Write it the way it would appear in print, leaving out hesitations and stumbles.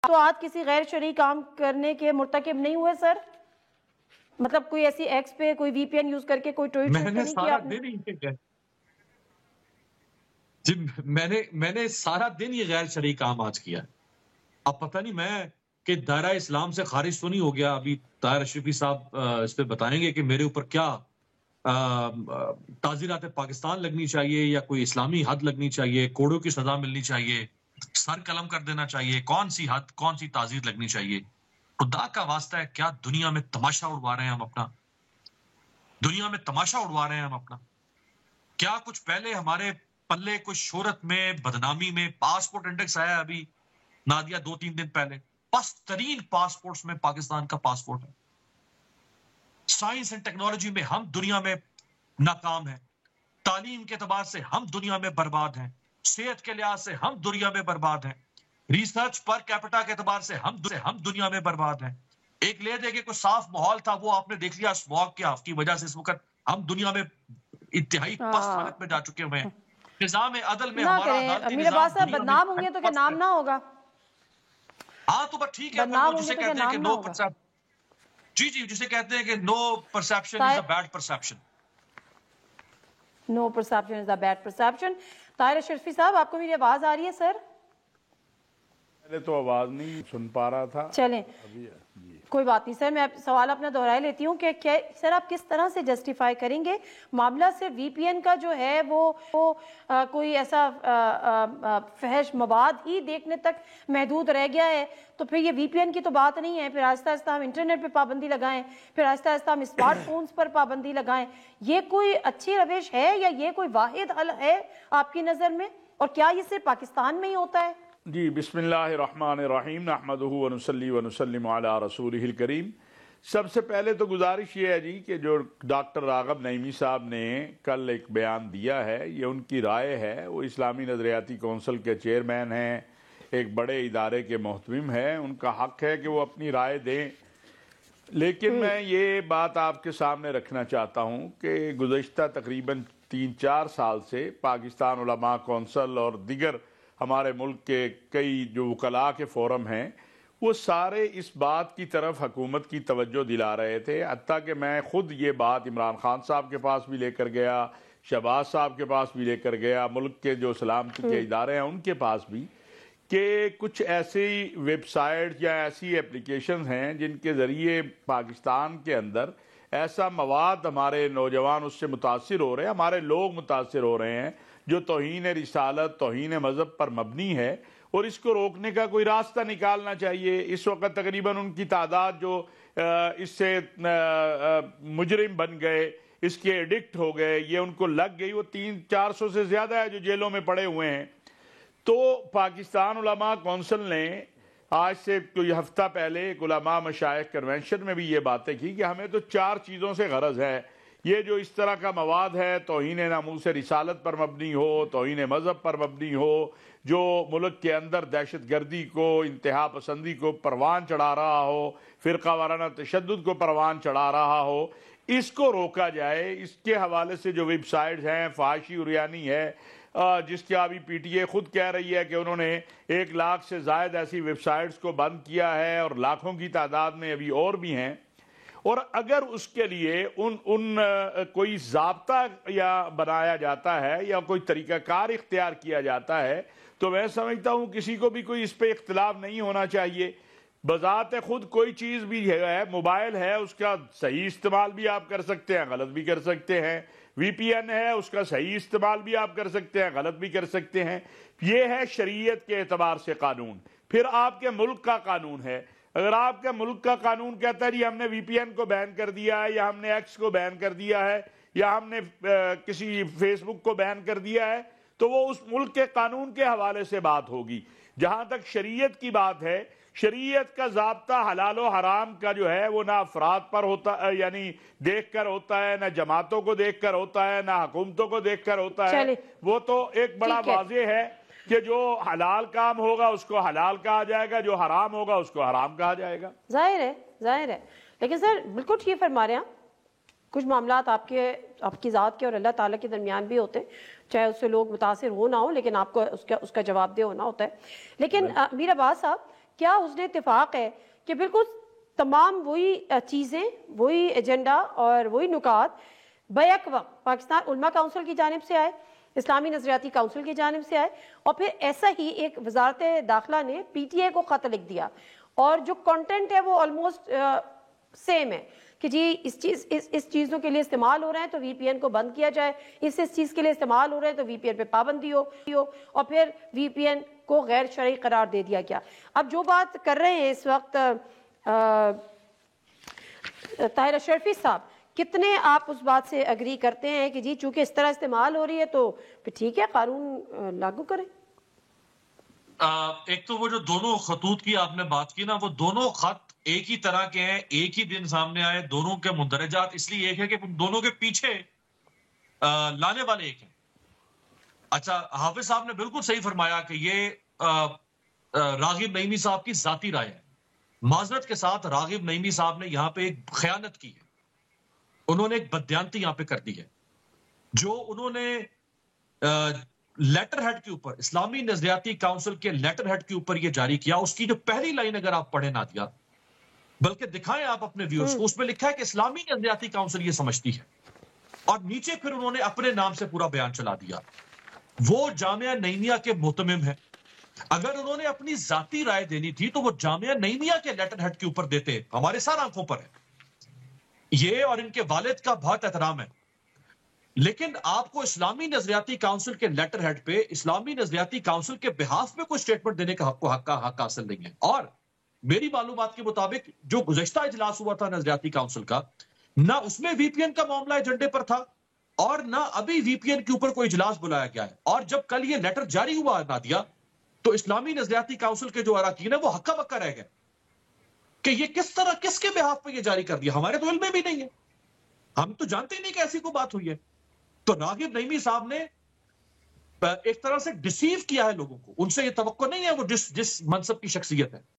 تو آج کسی غیر شرعی کام کرنے کے مرتکب نہیں ہوئے سر؟ مطلب کوئی ایسی ایکس پہ کوئی وی پی این یوز کر کے کوئی ٹویٹ شوٹ نہیں کیا آپ نے؟ جی میں نے سارا دن یہ غیر شرعی کام آج کیا. اب پتہ نہیں میں کہ دائرہ اسلام سے خارج تو نہیں ہو گیا. ابھی طاہر اشرفی صاحب اس پہ بتائیں گے کہ میرے اوپر کیا تعزیرات پاکستان لگنی چاہیے یا کوئی اسلامی حد لگنی چاہیے, کوڑوں کی سزا ملنی چاہیے, سر قلم کر دینا چاہیے, کون سی حد کون سی تعزیر لگنی چاہیے. خدا کا واسطہ ہے, کیا دنیا میں تماشا اڑوا رہے ہیں ہم اپنا؟ دنیا میں تماشا اڑوا رہے ہیں ہم اپنا. کیا کچھ پہلے ہمارے پلے کچھ شہرت میں بدنامی میں پاسپورٹ انڈیکس آیا ابھی نادیہ 2-3 دن پہلے, پست ترین پاسپورٹس میں پاکستان کا پاسپورٹ ہے. سائنس اینڈ ٹیکنالوجی میں ہم دنیا میں ناکام ہیں, تعلیم کے اعتبار سے ہم دنیا میں برباد ہیں, صحت کے لحاظ سے ہم دنیا میں برباد ہیں, ریسرچ پر کیپٹا کے اعتبار سے ہم دنیا میں برباد ہیں. ایک لے دے کے کوئی صاف ماحول تھا, وہ آپ نے دیکھ لیا اسموگ کی وجہ سے اس وقت ہم دنیا میں انتہائی پست حالت میں جا چکے ہوئے ہیں. نظام عدل میں ہمارا عدالتی میرے نظام پاس بدنام ہوں گے تو کیا نام نہ ہوگا؟ ہاں تو بس ٹھیک ہے, وہ جسے کہتے ہیں کہ نو پرسیپشن, جی جسے کہتے ہیں کہ no perception is a bad perception. No perception is a bad perception. Tahir Ashrafi صاحب آپ کو میری آواز آ رہی ہے سر؟ پہلے تو آواز نہیں سن پا رہا تھا. چلیں کوئی بات نہیں سر, میں سوال اپنا دہرائے لیتی ہوں کہ سر آپ کس طرح سے جسٹیفائی کریں گے معاملہ سے وی پی این کا جو ہے وہ کوئی ایسا فحش مواد ہی دیکھنے تک محدود رہ گیا ہے, تو پھر یہ وی پی این کی تو بات نہیں ہے. پھر آہستہ آہستہ ہم انٹرنیٹ پہ پابندی لگائیں, پھر آہستہ آہستہ ہم اسمارٹ فونز پر پابندی لگائیں. یہ کوئی اچھی روش ہے یا یہ کوئی واحد حل ہے آپ کی نظر میں, اور کیا یہ صرف پاکستان میں ہی ہوتا ہے؟ جی بسم اللہ الرحمن الرحیم, نحمدہ ونصلی ونسلم علی رسولہ الکریم. سب سے پہلے تو گزارش یہ ہے جی کہ جو ڈاکٹر راغب نعیمی صاحب نے کل ایک بیان دیا ہے, یہ ان کی رائے ہے. وہ اسلامی نظریاتی کونسل کے چیئرمین ہیں, ایک بڑے ادارے کے محتمم ہیں, ان کا حق ہے کہ وہ اپنی رائے دیں. لیکن میں یہ بات آپ کے سامنے رکھنا چاہتا ہوں کہ گزشتہ تقریباً 3-4 سال سے پاکستان علماء کونسل اور دیگر ہمارے ملک کے کئی جو وکلاء کے فورم ہیں, وہ سارے اس بات کی طرف حکومت کی توجہ دلا رہے تھے. حتیٰ کہ میں خود یہ بات عمران خان صاحب کے پاس بھی لے کر گیا, شہباز صاحب کے پاس بھی لے کر گیا, ملک کے جو سلامتی کے ادارے ہیں ان کے پاس بھی, کہ کچھ ایسی ویب سائٹ یا ایسی اپلیکیشنز ہیں جن کے ذریعے پاکستان کے اندر ایسا مواد ہمارے نوجوان اس سے متاثر ہو رہے ہیں, ہمارے لوگ متاثر ہو رہے ہیں, جو توہین رسالت, توہین مذہب پر مبنی ہے, اور اس کو روکنے کا کوئی راستہ نکالنا چاہیے. اس وقت تقریباً ان کی تعداد جو اس سے مجرم بن گئے, اس کے ایڈکٹ ہو گئے, یہ ان کو لگ گئی, وہ 300-400 سے زیادہ ہے جو جیلوں میں پڑے ہوئے ہیں. تو پاکستان علماء کونسل نے آج سے کوئی ہفتہ پہلے ایک علماء مشائخ کنونشن میں بھی یہ باتیں کی کہ ہمیں تو 4 چیزوں سے غرض ہے. یہ جو اس طرح کا مواد ہے, توہین ناموس رسالت پر مبنی ہو, توہین مذہب پر مبنی ہو, جو ملک کے اندر دہشت گردی کو, انتہا پسندی کو پروان چڑھا رہا ہو, فرقہ وارانہ تشدد کو پروان چڑھا رہا ہو, اس کو روکا جائے. اس کے حوالے سے جو ویب سائٹس ہیں, فحاشی عریانی ہے, جس کے ابھی پی ٹی اے خود کہہ رہی ہے کہ انہوں نے 1 لاکھ سے زائد ایسی ویب سائٹس کو بند کیا ہے, اور لاکھوں کی تعداد میں ابھی اور بھی ہیں. اور اگر اس کے لیے کوئی ضابطہ یا بنایا جاتا ہے یا کوئی طریقہ کار اختیار کیا جاتا ہے, تو میں سمجھتا ہوں کسی کو بھی کوئی اس پہ اختلاف نہیں ہونا چاہیے. بذات خود کوئی چیز بھی ہے, موبائل ہے, اس کا صحیح استعمال بھی آپ کر سکتے ہیں, غلط بھی کر سکتے ہیں. وی پی این ہے, اس کا صحیح استعمال بھی آپ کر سکتے ہیں, غلط بھی کر سکتے ہیں. یہ ہے شریعت کے اعتبار سے قانون. پھر آپ کے ملک کا قانون ہے. اگر آپ کے ملک کا قانون کہتا ہے جی ہم نے وی پی این کو بین کر دیا ہے, یا ہم نے ایکس کو بین کر دیا ہے, یا ہم نے کسی فیس بک کو بین کر دیا ہے, تو وہ اس ملک کے قانون کے حوالے سے بات ہوگی. جہاں تک شریعت کی بات ہے, شریعت کا ضابطہ حلال و حرام کا جو ہے وہ نہ افراد پر ہوتا ہے, یعنی دیکھ کر ہوتا ہے, نہ جماعتوں کو دیکھ کر ہوتا ہے, نہ حکومتوں کو دیکھ کر ہوتا ہے. وہ تو ایک بڑا واضح ہے کہ جو حلال کام ہوگا اس کو حلال کہا جائے گا, جو حرام ہوگا اس کو حرام کہا جائے گا. ظاہر ہے. لیکن سر بالکل ٹھیک فرما رہے ہیں, کچھ معاملات آپ کی ذات کے اور اللہ تعالیٰ کے درمیان بھی ہوتے ہیں, چاہے اس سے لوگ متاثر ہو نہ ہو, لیکن آپ کو اس کا جواب دہ ہونا ہوتا ہے. لیکن میر عباس صاحب کیا حسن اتفاق ہے کہ بالکل تمام وہی چیزیں، وہی ایجنڈا اور وہی نکات بیک وقت پاکستان علماء کونسل کی جانب سے آئے، اسلامی نظریاتی کونسل کی جانب سے آئے، اور پھر ایسا ہی ایک وزارت داخلہ نے پی ٹی اے کو خط لکھ دیا، اور جو کنٹینٹ ہے وہ آلموسٹ سیم ہے کہ جی اس چیزوں کے لیے استعمال ہو رہے ہیں تو وی پی این کو بند کیا جائے، اس چیز کے لیے استعمال ہو رہے ہیں تو وی پی این پہ پابندی ہو، اور پھر وی پی این کو غیر شرعی قرار دے دیا گیا۔ اب جو بات کر رہے ہیں اس وقت طاہر اشرفی صاحب، کتنے آپ اس بات سے اگری کرتے ہیں کہ جی چونکہ اس طرح استعمال ہو رہی ہے تو پھر ٹھیک ہے قانون لاگو کریں؟ ایک تو وہ جو دونوں خطوط کی آپ نے بات کی نا، وہ دونوں خط ایک ہی طرح کے ہیں، ایک ہی دن سامنے آئے، دونوں کے مندرجات اس لیے ایک ہے کہ دونوں کے پیچھے لانے والے ایک ہیں۔ اچھا، حافظ صاحب نے بالکل صحیح فرمایا کہ یہ راغب نعیمی صاحب کی ذاتی رائے ہے۔ معذرت کے ساتھ راغب نعیمی صاحب نے یہاں پہ ایک خیانت کی ہے، انہوں نے ایک بددیانتی یہاں پہ کر دی ہے۔ جو انہوں نے لیٹر ہیڈ کے اوپر، اسلامی نظریاتی کونسل کے لیٹر ہیڈ کے اوپر یہ جاری کیا، اس کی جو پہلی لائن اگر آپ پڑھیں نہ دیا، بلکہ دکھائیں آپ اپنے ویورز کو، اس میں لکھا ہے کہ اسلامی نظریاتی کونسل یہ سمجھتی ہے، اور نیچے پھر انہوں نے اپنے نام سے پورا بیان چلا دیا۔ وہ جامعہ نعیمیہ کے محتمم ہیں، اگر انہوں نے اپنی ذاتی رائے دینی تھی تو وہ جامعہ نعیمیہ کے لیٹر ہیڈ کے اوپر دیتے، ہمارے سارے آنکھوں پر ہے یہ، اور ان کے والد کا بہت احترام ہے۔ لیکن آپ کو اسلامی نظریاتی کونسل کے لیٹر ہیڈ پہ اسلامی نظریاتی کونسل کے بہاف میں کوئی سٹیٹمنٹ دینے کا حق حاصل نہیں ہے۔ اور میری معلومات کے مطابق جو گزشتہ اجلاس ہوا تھا نظریاتی کونسل کا، نہ اس میں وی پی این کا معاملہ ایجنڈے پر تھا، اور نہ ابھی وی پی این کے اوپر کوئی اجلاس بلایا گیا ہے۔ اور جب کل یہ لیٹر جاری ہوا نادیہ، تو اسلامی نظریاتی کونسل کے جو اراکین ہیں وہ ہکا بکا رہ گئے کہ یہ کس طرح، کس کے بہاف پہ یہ جاری کر دیا، ہمارے تو علم میں بھی نہیں ہے، ہم تو جانتے ہی نہیں کہ ایسی کوئی بات ہوئی ہے۔ تو راغب نعیمی صاحب نے ایک طرح سے ڈسیو کیا ہے لوگوں کو، ان سے یہ توقع نہیں ہے وہ جس منصب کی شخصیت ہے